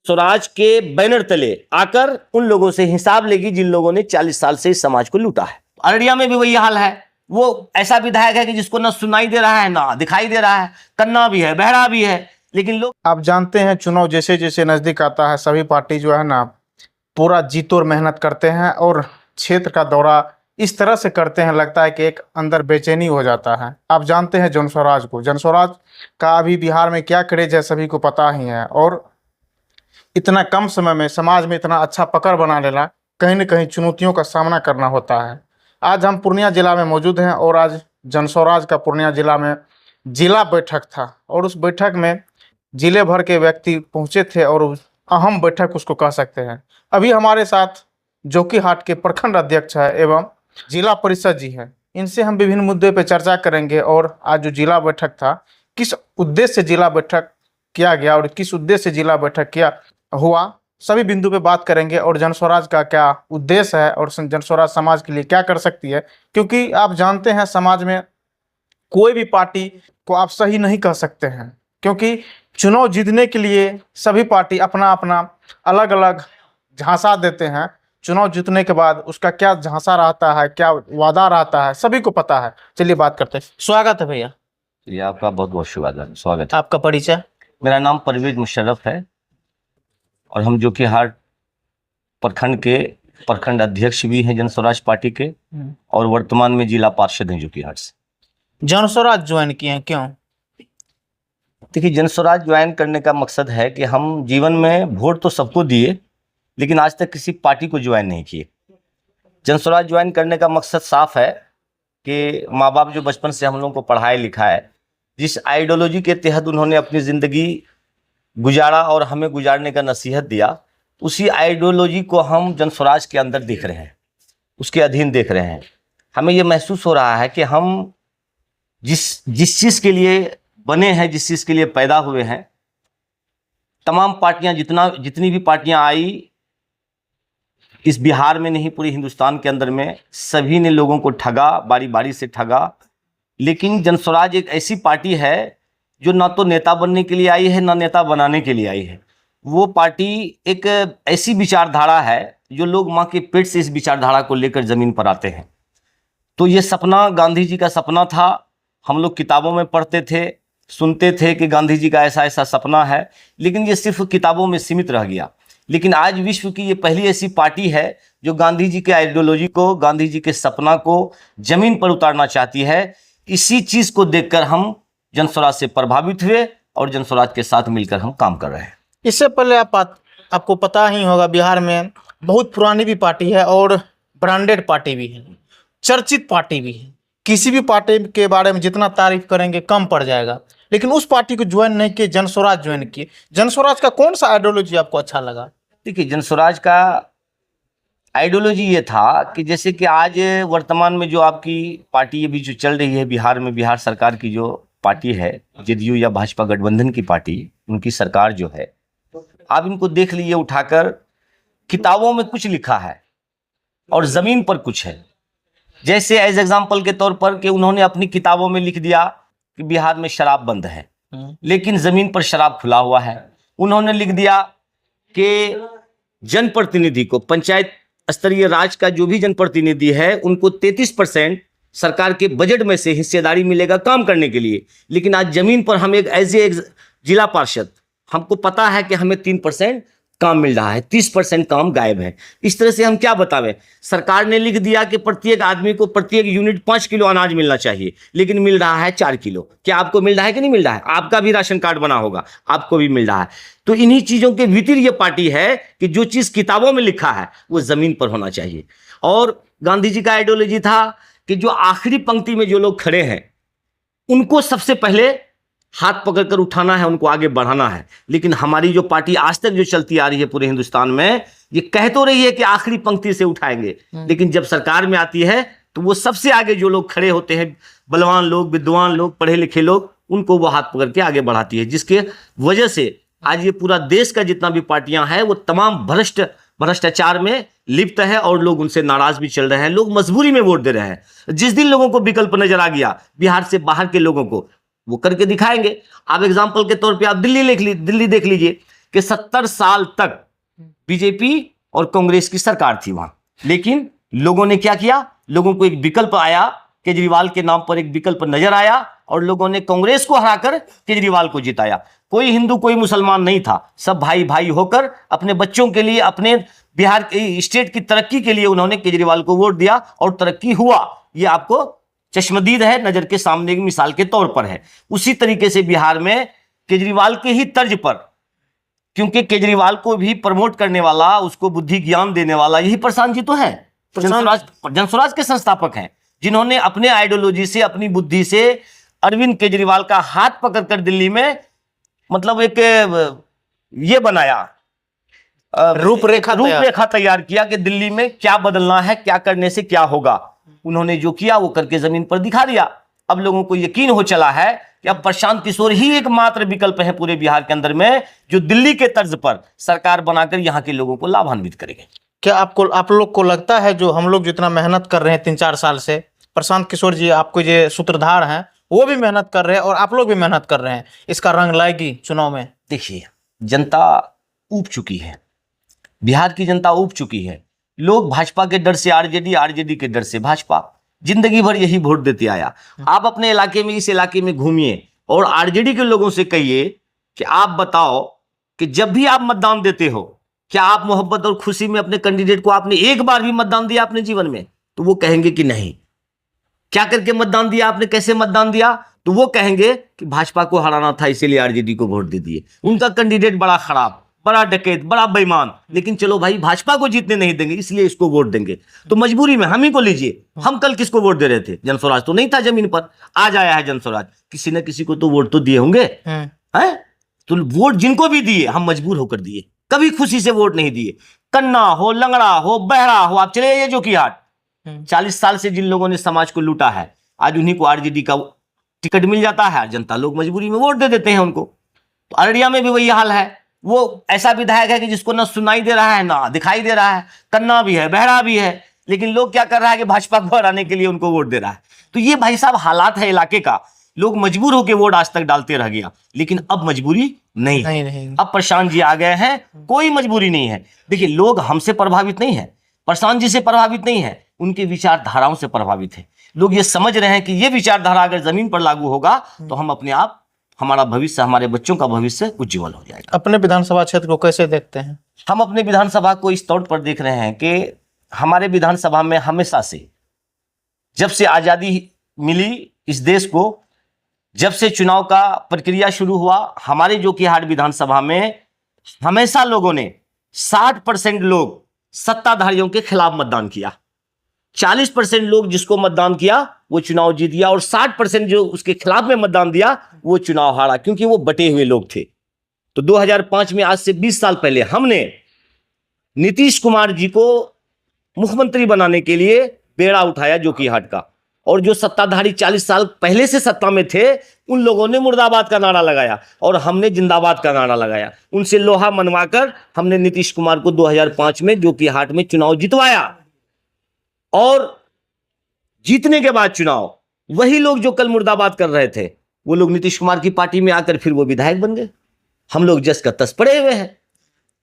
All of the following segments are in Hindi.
स्वराज के बैनर तले आकर उन लोगों से हिसाब लेगी जिन लोगों ने 40 साल से इस समाज को लूटा है। अररिया में भी वही हाल है। वो ऐसा विधायक है कि जिसको ना सुनाई दे रहा है ना दिखाई दे रहा है, कन्ना भी है, बहरा भी है, लेकिन लोग। आप जानते हैं चुनाव जैसे जैसे नजदीक आता है सभी पार्टी जो है ना पूरा जी तोड़ मेहनत करते हैं और क्षेत्र का दौरा इस तरह से करते हैं, लगता है कि एक अंदर बेचैनी हो जाता है। आप जानते हैं जनस्वराज को, जनस्वराज का अभी बिहार में क्या क्रेज है सभी को पता ही है, और इतना कम समय में समाज में इतना अच्छा पकड़ बना लेना कहीं न कहीं चुनौतियों का सामना करना होता है। आज हम पूर्णिया जिला में मौजूद हैं और आज जनस्वराज का पूर्णिया जिला में जिला बैठक था और उस बैठक में जिले भर के व्यक्ति पहुंचे थे और अहम बैठक उसको कह सकते हैं। अभी हमारे साथ जोकीहाट के प्रखंड अध्यक्ष है एवं जिला परिषद जी हैं, इनसे हम विभिन्न मुद्दे पर चर्चा करेंगे और आज जो जिला बैठक था किस उद्देश्य से जिला बैठक किया गया और किस उद्देश्य से जिला बैठक किया हुआ सभी बिंदु पे बात करेंगे और जनस्वराज का क्या उद्देश्य है और जनस्वराज समाज के लिए क्या कर सकती है, क्योंकि आप जानते हैं समाज में कोई भी पार्टी को आप सही नहीं कह सकते हैं, क्योंकि चुनाव जीतने के लिए सभी पार्टी अपना अपना अलग अलग झांसा देते हैं। चुनाव जीतने के बाद उसका क्या झांसा रहता है, क्या वादा रहता है, सभी को पता है। चलिए बात करते हैं। स्वागत है भैया। चलिए, आपका बहुत बहुत शुभ स्वागत है। आपका परिचय? मेरा नाम परवेज मुशर्रफ है और हम जोकीहाट प्रखंड के प्रखंड अध्यक्ष भी हैं जनस्वराज पार्टी के और वर्तमान में जिला पार्षद हैं जोकीहाट से। जनस्वराज ज्वाइन किए हैं, क्यों? देखिए, जनस्वराज ज्वाइन करने का मकसद है कि हम जीवन में वोट तो सबको दिए लेकिन आज तक किसी पार्टी को ज्वाइन नहीं किए। जनस्वराज ज्वाइन करने का मकसद साफ है कि माँ बाप जो बचपन से हम लोगों को पढ़ाए लिखाए, जिस आइडियोलॉजी के तहत उन्होंने अपनी ज़िंदगी गुजारा और हमें गुजारने का नसीहत दिया, उसी आइडियोलॉजी को हम जनस्वराज के अंदर देख रहे हैं, उसके अधीन देख रहे हैं। हमें ये महसूस हो रहा है कि हम जिस चीज़ के लिए बने हैं, जिस चीज़ के लिए पैदा हुए हैं, तमाम पार्टियां जितनी भी पार्टियां आई इस बिहार में नहीं पूरे हिंदुस्तान के अंदर में, सभी ने लोगों को ठगा, बारी बारी से ठगा। लेकिन जनस्वराज एक ऐसी पार्टी है जो ना तो नेता बनने के लिए आई है ना नेता बनाने के लिए आई है। वो पार्टी एक ऐसी विचारधारा है जो लोग माँ के पेट से इस विचारधारा को लेकर ज़मीन पर आते हैं। तो ये सपना गांधी जी का सपना था। हम लोग किताबों में पढ़ते थे, सुनते थे कि गांधी जी का ऐसा ऐसा सपना है, लेकिन ये सिर्फ किताबों में सीमित रह गया। लेकिन आज विश्व की ये पहली ऐसी पार्टी है जो गांधी जी के आइडियोलॉजी को, गांधी जी के सपना को जमीन पर उतारना चाहती है। इसी चीज़ को देखकर हम जनस्वराज से प्रभावित हुए और जनस्वराज के साथ मिलकर हम काम कर रहे हैं। इससे पहले आपको पता ही होगा बिहार में बहुत पुरानी भी पार्टी है और ब्रांडेड पार्टी भी है, चर्चित पार्टी भी है। किसी भी पार्टी के बारे में जितना तारीफ करेंगे कम पड़ जाएगा, लेकिन उस पार्टी को ज्वाइन नहीं किए, जनस्वराज ज्वाइन किए। जनस्वराज का कौन सा आइडियोलॉजी आपको अच्छा लगा? देखिए, जनस्वराज का आइडियोलॉजी ये था कि जैसे कि आज वर्तमान में जो आपकी पार्टी अभी जो चल रही है बिहार में, बिहार सरकार की जो पार्टी है जेडीयू या भाजपा गठबंधन की पार्टी, उनकी सरकार जो है, आप इनको देख लीजिए उठाकर, किताबों में कुछ लिखा है और ज़मीन पर कुछ है। जैसे एज एग्जाम्पल के तौर पर कि उन्होंने अपनी किताबों में लिख दिया कि बिहार में शराब बंद है, लेकिन ज़मीन पर शराब खुला हुआ है। उन्होंने लिख दिया कि जनप्रतिनिधि को, पंचायत स्तरीय राज का जो भी जनप्रतिनिधि है, उनको 33% सरकार के बजट में से हिस्सेदारी मिलेगा काम करने के लिए। लेकिन आज जमीन पर हम एक जिला पार्षद, हमको पता है कि हमें 3% काम मिल रहा है, 30% काम गायब है। इस तरह से हम क्या बतावें? सरकार ने लिख दिया कि प्रत्येक आदमी को प्रत्येक यूनिट 5 किलो अनाज मिलना चाहिए, लेकिन मिल रहा है 4 किलो। क्या आपको मिल रहा है कि नहीं मिल रहा है? आपका भी राशन कार्ड बना होगा, आपको भी मिल रहा है। तो इन्हीं चीज़ों के भीतर ये पार्टी है कि जो चीज़ किताबों में लिखा है वो ज़मीन पर होना चाहिए। और गांधी जी का आइडियोलॉजी था कि जो आखिरी पंक्ति में जो लोग खड़े हैं उनको सबसे पहले हाथ पकड़कर उठाना है, उनको आगे बढ़ाना है। लेकिन हमारी जो पार्टी आज तक जो चलती आ रही है पूरे हिंदुस्तान में, ये कह तो रही है कि आखिरी पंक्ति से उठाएंगे, लेकिन जब सरकार में आती है तो वो सबसे आगे जो लोग खड़े होते हैं, बलवान लोग, विद्वान लोग, पढ़े लिखे लोग, उनको वो हाथ पकड़ के आगे बढ़ाती है। जिसके वजह से आज ये पूरा देश का जितना भी पार्टियां हैं वो तमाम भ्रष्टाचार में लिप्त है और लोग उनसे नाराज भी चल रहे हैं। लोग मजबूरी में वोट दे रहे हैं। जिस दिन लोगों को विकल्प नजर आ गया बिहार से बाहर के लोगों को, वो करके दिखाएंगे। आप एग्जाम्पल के तौर पे आप दिल्ली देख लीजिए। कि 70 साल तक बीजेपी और कांग्रेस की सरकार थी वहां, लेकिन लोगों ने क्या किया, लोगों को एक विकल्प आया, केजरीवाल के नाम पर एक विकल्प नजर आया और लोगों ने कांग्रेस को हराकर केजरीवाल को जिताया। कोई हिंदू कोई मुसलमान नहीं था, सब भाई भाई होकर अपने बच्चों के लिए, अपने बिहार के स्टेट की तरक्की के लिए उन्होंने केजरीवाल को वोट दिया और तरक्की हुआ। ये आपको चश्मदीद है, नजर के सामने की मिसाल के तौर पर है। उसी तरीके से बिहार में केजरीवाल के ही तर्ज पर, क्योंकि केजरीवाल को भी प्रमोट करने वाला, उसको बुद्धि ज्ञान देने वाला यही प्रशांत जी तो है। जनस्वराज के संस्थापक हैं, जिन्होंने अपने आइडियोलॉजी से, अपनी बुद्धि से अरविंद केजरीवाल का हाथ पकड़कर दिल्ली में मतलब एक ये बनाया, रूपरेखा तैयार किया कि दिल्ली में क्या बदलना है, क्या करने से क्या होगा। उन्होंने जो किया वो करके जमीन पर दिखा दिया। अब लोगों को यकीन हो चला है कि अब प्रशांत किशोर ही एकमात्र विकल्प है पूरे बिहार के अंदर में, जो दिल्ली के तर्ज पर सरकार बनाकर यहाँ के लोगों को लाभान्वित करेंगे। क्या आप लोग को लगता है, जो हम लोग जितना मेहनत कर रहे हैं 3-4 साल से, प्रशांत किशोर जी आपको जो सूत्रधार हैं वो भी मेहनत कर रहे हैं और आप लोग भी मेहनत कर रहे हैं, इसका रंग लाएगी चुनाव में? देखिए, जनता ऊब चुकी है, बिहार की जनता ऊब चुकी है। लोग भाजपा के डर से आरजेडी, आरजेडी के डर से भाजपा, जिंदगी भर यही वोट देते आया। आप अपने इलाके में, इस इलाके में घूमिए और आरजेडी के लोगों से कहिए कि आप बताओ कि जब भी आप मतदान देते हो, क्या आप मोहब्बत और खुशी में अपने कैंडिडेट को आपने एक बार भी मतदान दिया अपने जीवन में? तो वो कहेंगे कि नहीं। क्या करके मतदान दिया आपने, कैसे मतदान दिया? तो वो कहेंगे कि भाजपा को हराना था इसीलिए आरजेडी को वोट दे दिए, उनका कैंडिडेट बड़ा खराब, बड़ा डकैत, बड़ा बेईमान, लेकिन चलो भाई भाजपा को जीतने नहीं देंगे इसलिए इसको वोट देंगे। तो मजबूरी में हम ही को लीजिए, हम कल किसको वोट दे रहे थे? जनस्वराज तो नहीं था जमीन पर, आज आया है जनस्वराज, किसी न किसी को तो वोट तो दिए होंगे हैं? तो वोट जिनको भी दिए हम मजबूर होकर दिए, कभी खुशी से वोट नहीं दिए। कन्ना हो, लंगड़ा हो, बहरा हो, आप चले जाइए जोकीहाट, 40 साल से जिन लोगों ने समाज को लूटा है, आज उन्हीं को आरजेडी का टिकट मिल जाता है, जनता लोग मजबूरी में वोट दे देते हैं उनको। तो अररिया में भी वही हाल है, वो ऐसा विधायक है कि जिसको ना सुनाई दे रहा है ना दिखाई दे रहा है, कन्ना भी है, बहरा भी है, लेकिन लोग क्या कर रहा है कि भाजपा को हराने के लिए उनको वोट दे रहा है। तो ये भाई साहब हालात है इलाके का, लोग मजबूर होकर वोट आज तक डालते रह गया, लेकिन अब मजबूरी नहीं। अब प्रशांत जी आ गए हैं, कोई मजबूरी नहीं है। देखिए, लोग हमसे प्रभावित नहीं है, प्रशांत जी से प्रभावित नहीं है, उनके विचारधाराओं से प्रभावित है। लोग ये समझ रहे हैं कि ये विचारधारा अगर जमीन पर लागू होगा तो हम अपने आप, हमारा भविष्य, हमारे बच्चों का भविष्य उज्जवल हो जाएगा। अपने विधानसभा क्षेत्र को कैसे देखते हैं? हम अपने विधानसभा को इस तौर पर देख रहे हैं कि हमारे विधानसभा में हमेशा से, जब से आजादी मिली इस देश को, जब से चुनाव का प्रक्रिया शुरू हुआ, हमारे जोकीहाट विधानसभा में हमेशा लोगों ने 60% लोग सत्ताधारियों के खिलाफ मतदान किया, 40% लोग जिसको मतदान किया वो चुनाव जीत गया और 60% जो उसके खिलाफ में मतदान दिया वो चुनाव हारा, क्योंकि वो बटे हुए लोग थे। तो 2005 में, आज से 20 साल पहले, हमने नीतीश कुमार जी को मुख्यमंत्री बनाने के लिए बेड़ा उठाया जोकीहाट का, और जो सत्ताधारी 40 साल पहले से सत्ता में थे उन लोगों ने मुर्दाबाद का नारा लगाया और हमने जिंदाबाद का नारा लगाया। उनसे लोहा मनवाकर हमने नीतीश कुमार को 2005 में जोकीहाट में चुनाव जितवाया, और जीतने के बाद चुनाव, वही लोग जो कल मुर्दाबाद कर रहे थे वो लोग नीतीश कुमार की पार्टी में आकर फिर वो विधायक बन गए। हम लोग जस का तस पड़े हुए हैं।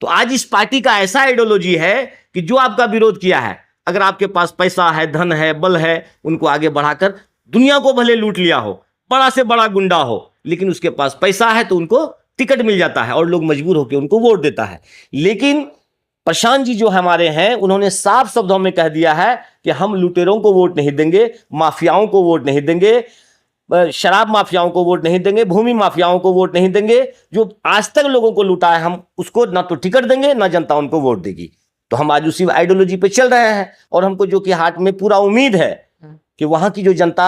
तो आज इस पार्टी का ऐसा आइडियोलॉजी है कि जो आपका विरोध किया है, अगर आपके पास पैसा है, धन है, बल है, उनको आगे बढ़ाकर दुनिया को भले लूट लिया हो, बड़ा से बड़ा गुंडा हो, लेकिन उसके पास पैसा है तो उनको टिकट मिल जाता है और लोग मजबूर होकर उनको वोट देता है। लेकिन प्रशांत जी जो हमारे हैं, उन्होंने साफ शब्दों में कह दिया है कि हम लुटेरों को वोट नहीं देंगे, माफियाओं को वोट नहीं देंगे, शराब माफियाओं को वोट नहीं देंगे, भूमि माफियाओं को वोट नहीं देंगे। जो आज तक लोगों को लूटा है, हम उसको ना तो टिकट देंगे ना जनता उनको वोट देगी। तो हम आज उसी आइडियोलॉजी पे चल रहे हैं और हमको जोकीहाट में पूरा उम्मीद है कि वहां की जो जनता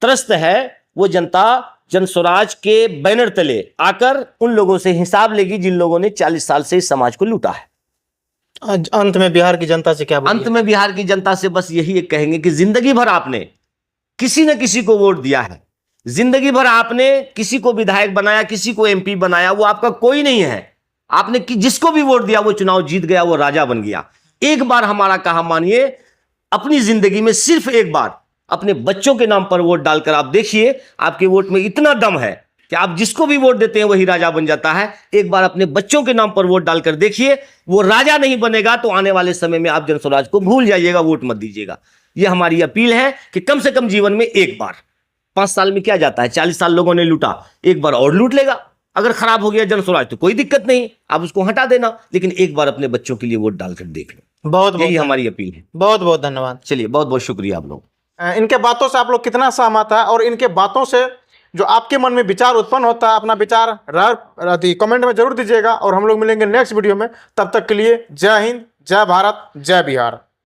त्रस्त है, वो जनता जनस्वराज के बैनर तले आकर उन लोगों से हिसाब लेगी जिन लोगों ने 40 साल से इस समाज को लूटा है। अंत में बिहार की जनता से क्या बोलिए? अंत में बिहार की जनता से बस यही एक कहेंगे कि जिंदगी भर आपने किसी न किसी को वोट दिया है, जिंदगी भर आपने किसी को विधायक बनाया, किसी को एमपी बनाया, वो आपका कोई नहीं है। आपने जिसको भी वोट दिया वो चुनाव जीत गया, वो राजा बन गया। एक बार हमारा कहा मानिए, अपनी जिंदगी में सिर्फ एक बार अपने बच्चों के नाम पर वोट डालकर आप देखिए, आपके वोट में इतना दम है कि आप जिसको भी वोट देते हैं वही राजा बन जाता है। एक बार अपने बच्चों के नाम पर वोट डालकर देखिए, वो राजा नहीं बनेगा तो आने वाले समय में आप जनस्वराज को भूल जाइएगा, वोट मत दीजिएगा। यह हमारी अपील है कि कम से कम जीवन में एक बार, 5 साल में क्या जाता है, 40 साल लोगों ने लूटा, एक बार और लूट लेगा। अगर खराब हो गया जनस्वराज तो कोई दिक्कत नहीं, आप उसको हटा देना, लेकिन एक बार अपने बच्चों के लिए वोट डालकर देख लो। बहुत यही बहुत हमारी अपील है। बहुत बहुत धन्यवाद। चलिए, बहुत बहुत शुक्रिया आप लोग। इनके बातों से आप लोग कितना सहमत है, और इनके बातों से जो आपके मन में विचार उत्पन्न होता है, अपना विचार कमेंट में जरूर दीजिएगा। और हम लोग मिलेंगे नेक्स्ट वीडियो में, तब तक के लिए जय हिंद, जय भारत, जय बिहार।